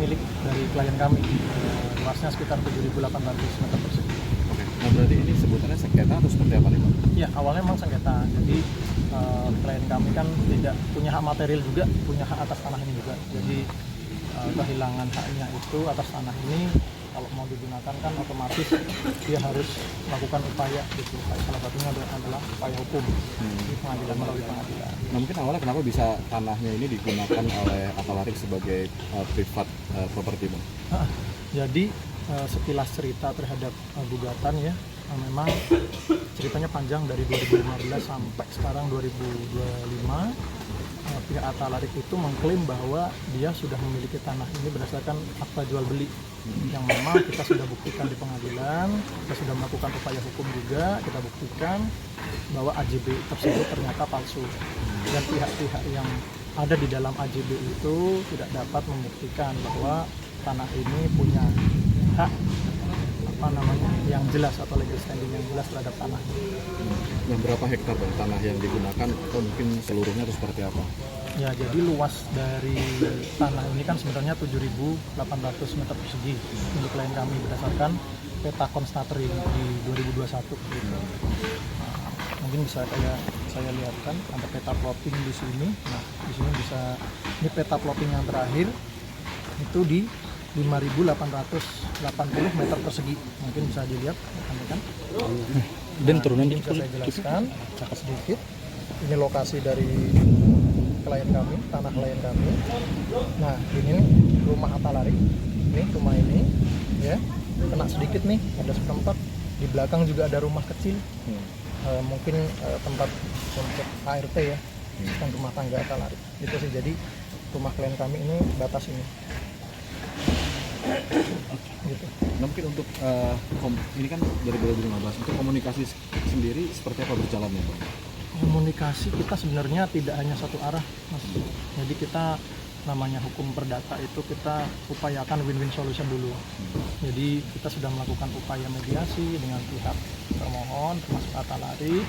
milik dari klien kami. Luasnya sekitar 7.800 meter persegi. Oke. Nah berarti ini sebutannya sengketa atau seperti apa nih Bang? Iya, awalnya memang sengketa. Jadi klien kami kan tidak punya hak material juga, punya hak atas tanah ini juga. Jadi kehilangan haknya itu atas tanah ini, kalau mau digunakan kan otomatis dia harus melakukan upaya gitu. Salah satunya adalah upaya hukum di pengadilan, melalui pengadilan. Nah mungkin awalnya kenapa bisa tanahnya ini digunakan oleh Atalarik sebagai privat properti Bang? Jadi sekilas cerita terhadap gugatan ya, memang ceritanya panjang dari 2015 sampai sekarang 2025. Pihak Atalarik itu mengklaim bahwa dia sudah memiliki tanah ini berdasarkan akta jual beli yang memang kita sudah buktikan di pengadilan, kita sudah melakukan upaya hukum juga, kita buktikan bahwa AJB tersebut ternyata palsu dan pihak-pihak yang ada di dalam AJB itu tidak dapat membuktikan bahwa tanah ini punya hak yang jelas atau legal standing yang jelas terhadap tanah. Nah berapa hektar Bang tanah yang digunakan atau mungkin seluruhnya atau seperti apa? Ya, jadi luas dari tanah ini kan sebenarnya 7.800 meter persegi untuk klien kami berdasarkan peta konstater di 2021 gitu. Mungkin bisa saya lihatkan ada peta plotting di sini. Nah, di sini bisa ini peta plotting yang terakhir itu di 5.880 meter persegi. Mungkin bisa dilihat kan? Dan turunan bisa saya jelaskan sedikit. Ini lokasi dari klien kami, tanah klien kami. Nah, ini nih, rumah Atalarik. Ini rumah ini, ya, kena sedikit nih, ada seperempat. Di belakang juga ada rumah kecil. Mungkin tempat untuk ART ya, dan rumah tangga Atalarik. Itu sih, jadi rumah klien kami ini batas ini. Gitu. Nah mungkin untuk ini kan dari 2015, untuk komunikasi sendiri seperti apa berjalannya Bang? Komunikasi kita sebenarnya tidak hanya satu arah, Mas. Jadi kita namanya hukum perdata itu kita upayakan win-win solution dulu. Jadi kita sudah melakukan upaya mediasi dengan pihak termohon termasuk Atalarik.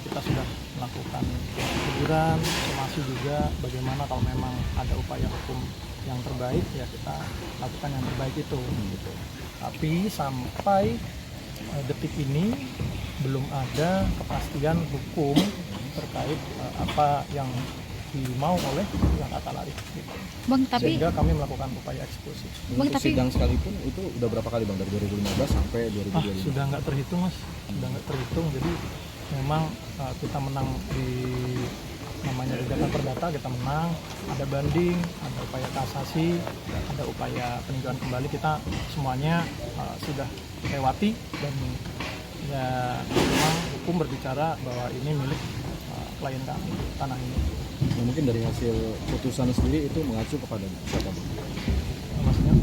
Kita sudah melakukan teguran, somasi juga bagaimana kalau memang ada upaya hukum yang terbaik ya kita lakukan yang terbaik itu gitu. Tapi sampai detik ini belum ada kepastian hukum terkait apa yang dimau oleh pihak Atalarik gitu. Bang, tapi sehingga kami melakukan upaya eksekusi. Bang, Untuk sidang sekalipun itu udah berapa kali Bang dari 2015 sampai 2025? Sudah nggak terhitung Mas, sudah nggak terhitung. Jadi memang kita menang di namanya gugatan perdata, kita menang, ada banding, ada upaya kasasi, ada upaya peninjauan kembali, kita semuanya sudah lewati dan ya memang hukum berbicara bahwa ini milik klien kami, tanah ini. Nah mungkin dari hasil putusan sendiri itu mengacu kepada siapa Bang? Maksudnya?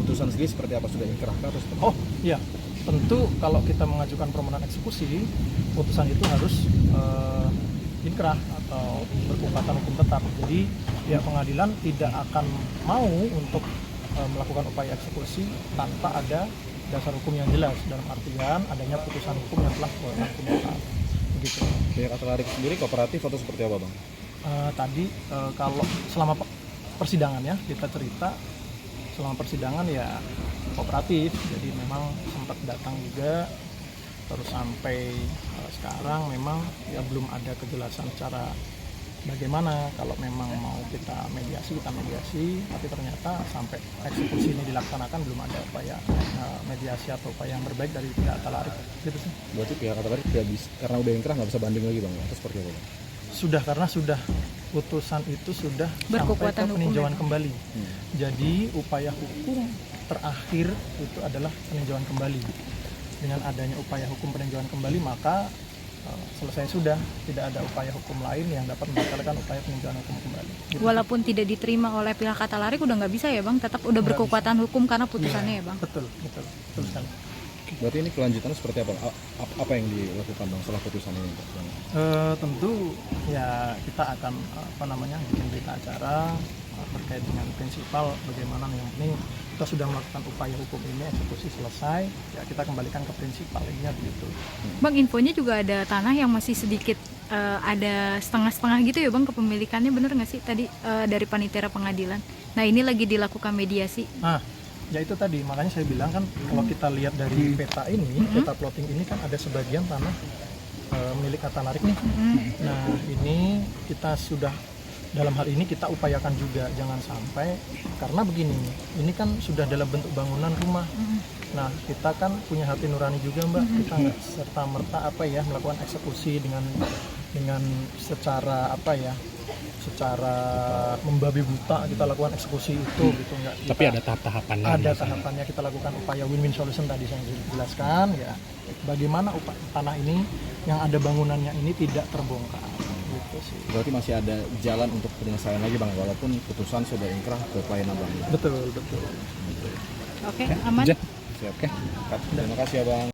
Putusan sendiri seperti apa, sudah inkrah atau seperti Oh iya, tentu kalau kita mengajukan permohonan eksekusi, putusan itu harus inkrah atau berkekuatan hukum tetap. Jadi pihak pengadilan tidak akan mau untuk melakukan upaya eksekusi tanpa ada dasar hukum yang jelas, dalam artian adanya putusan hukum yang telah berlaku hukum tetap. Begitu. pihak Atalarik sendiri kooperatif atau seperti apa Bang? Tadi kalau selama persidangan ya kita cerita selama persidangan ya kooperatif, jadi memang sempat datang juga. Terus sampai sekarang memang ya belum ada kejelasan secara bagaimana kalau memang mau kita mediasi, tapi ternyata sampai eksekusi ini dilaksanakan belum ada upaya mediasi atau upaya yang terbaik dari pihak Atalarik gitu sih. Berarti pihak Atalarik tidak bisa, karena udah inkrah nggak bisa banding lagi Bang, atau seperti apa Bang? Sudah, karena sudah putusan itu sudah sampai ke Berkekuatan peninjauan hukum kembali. Jadi upaya hukum terakhir itu adalah peninjauan kembali. Dengan adanya upaya hukum peninjauan kembali maka selesai sudah, tidak ada upaya hukum lain yang dapat membatalkan upaya peninjauan hukum kembali. Gitu. walaupun tidak diterima oleh pihak Atalarik udah nggak bisa ya Bang, tetap udah berkekuatan hukum karena putusannya ya Bang. Betul sekali. Berarti ini kelanjutannya seperti apa? Apa yang dilakukan Bang setelah putusan ini Bang? Tentu ya kita akan bikin berita acara terkait dengan prinsipal bagaimana yang penting kita sudah melakukan upaya hukum ini, eksekusi selesai, ya kita kembalikan ke prinsipal ini begitu. Bang, infonya juga ada tanah yang masih sedikit ada setengah-setengah gitu ya Bang kepemilikannya, bener nggak sih tadi dari panitera pengadilan? Nah ini lagi dilakukan mediasi. Nah, ya itu tadi, makanya saya bilang kan kalau kita lihat dari peta ini, peta plotting ini kan ada sebagian tanah milik Kata Larik nih. Nah, ini kita sudah dalam hal ini kita upayakan juga jangan sampai, karena begini, ini kan sudah dalam bentuk bangunan rumah. Nah, kita kan punya hati nurani juga, Mbak. Kita nggak serta merta melakukan eksekusi dengan secara secara membabi buta kita lakukan eksekusi itu gitu, enggak. Tapi ada tahap-tahapannya. Ada tahapannya, kita lakukan upaya win-win solution tadi saya jelaskan ya. Bagaimana tanah ini yang ada bangunannya ini tidak terbongkar gitu sih. Berarti masih ada jalan untuk penyelesaian lagi Bang, walaupun putusan sudah ingkrah ke klien Abang. Betul. Oke, aman. Jen. Siap. Terima kasih ya Bang.